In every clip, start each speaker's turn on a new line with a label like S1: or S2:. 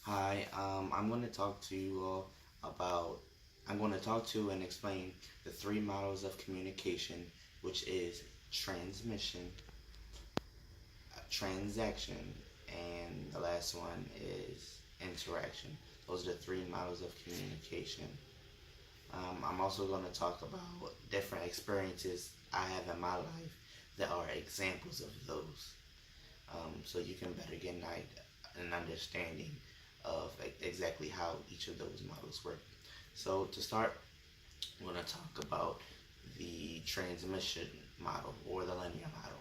S1: Hi, I'm going to talk to you all about, I'm going to talk to and explain the three models of communication, which is transmission, transaction, and the last one is interaction. Those are the three models of communication. I'm also going to talk about different experiences I have in my life that are examples of those. So you can better get an understanding of exactly how each of those models work. So to start, we're going to talk about the transmission model or the linear model.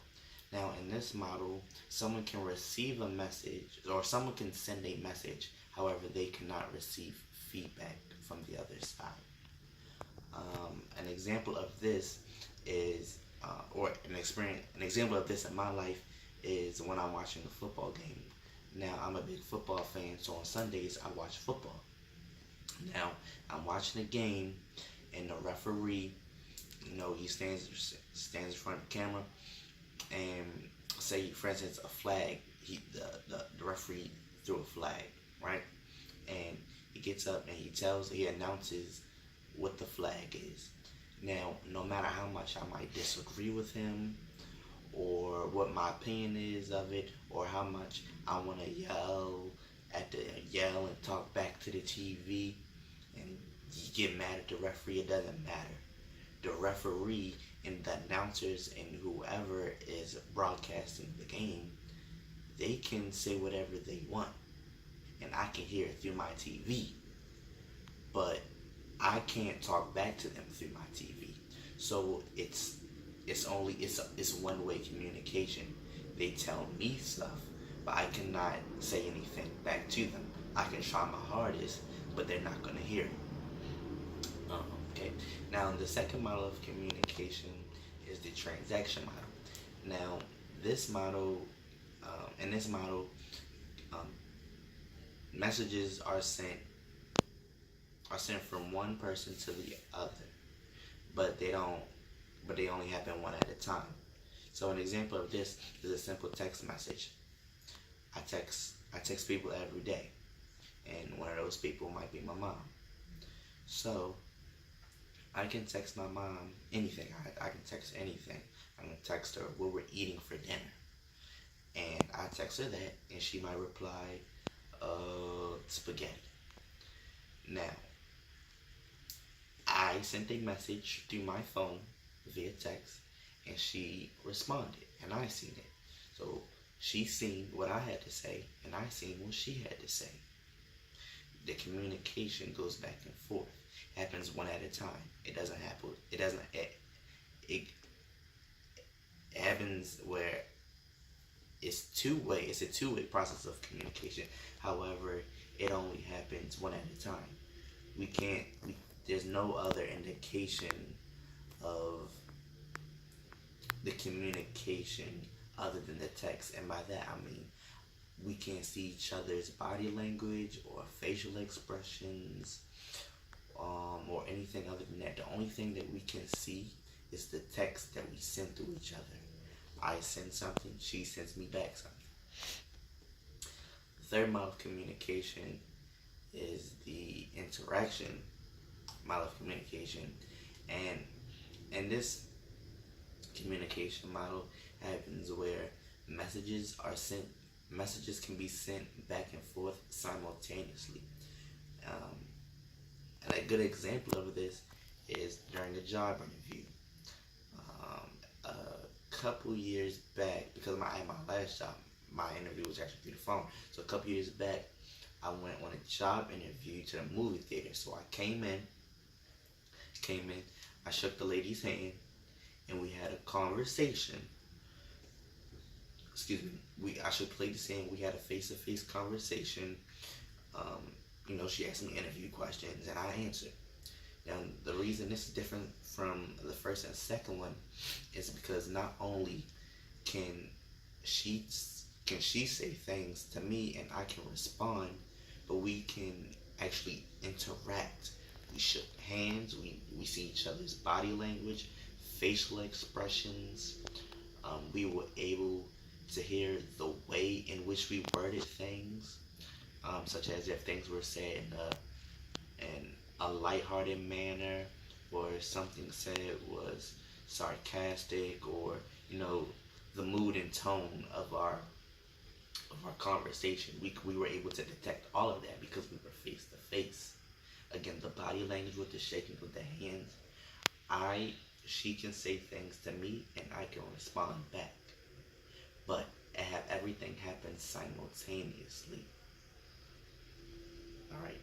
S1: Now, in this model, someone can receive a message or someone can send a message. However, they cannot receive feedback from the other side. An example of this is, or an example of this in my life is when I'm watching a football game. Now, I'm a big football fan, so on Sundays I watch football. Now, I'm watching a game, and the referee, he stands in front of the camera, and say, for instance, a flag. The referee threw a flag, right? And he gets up and he announces what the flag is. Now, no matter how much I might disagree with him, or what my opinion is of it, or how much I want to yell and talk back to the TV, and you get mad at the referee, it doesn't matter. The referee and the announcers and whoever is broadcasting the game, they can say whatever they want, and I can hear it through my TV, but I can't talk back to them through my TV. So it's one way communication. They tell me stuff, but I cannot say anything back to them. I can try my hardest, but they're not gonna hear it. Okay. Now the second model of communication is the transaction model. Now this model, in this model, um, messages are sent from one person to the other, but they only happen one at a time. So an example of this is a simple text message. I text people every day, and one of those people might be my mom. So I can text my mom anything. I can text anything. I can text her what we're eating for dinner, and I text her that, and she might reply, spaghetti. Now I sent a message through my phone via text, and she responded, and I seen it. So she seen what I had to say, and I seen what she had to say. The communication goes back and forth. It happens one at a time. It doesn't happen. It doesn't. It happens where it's two way. It's a two-way process of communication. However, it only happens one at a time. We can't. There's no other indication of the communication other than the text, and by that I mean we can't see each other's body language or facial expressions, or anything other than that. The only thing that we can see is the text that we send to each other. I send something, she sends me back something. The third model of communication is the interaction model of communication, and in this communication model happens where messages can be sent back and forth simultaneously. Um, and a good example of this is during a job interview. A couple years back, because at my last job, my interview was actually through the phone. So a couple years back, I went on a job interview to the movie theater. So I came in, I shook the lady's hand, and we had a conversation. Excuse me. I shook the lady's hand. We had a face-to-face conversation. Um, she asked me interview questions, and I answered. Now, the reason this is different from the first and second one is because not only can she can she say things to me and I can respond, but we can actually interact. We shook hands. We see each other's body language, facial expressions. We were able to hear the way in which we worded things. such as if things were said in a lighthearted manner, or something said was sarcastic, or you know the mood and tone of our conversation. We were able to detect all of that because we were face to face. Again, the body language with the shaking of the hands. I She can say things to me and I can respond back, but have everything happen simultaneously. All right.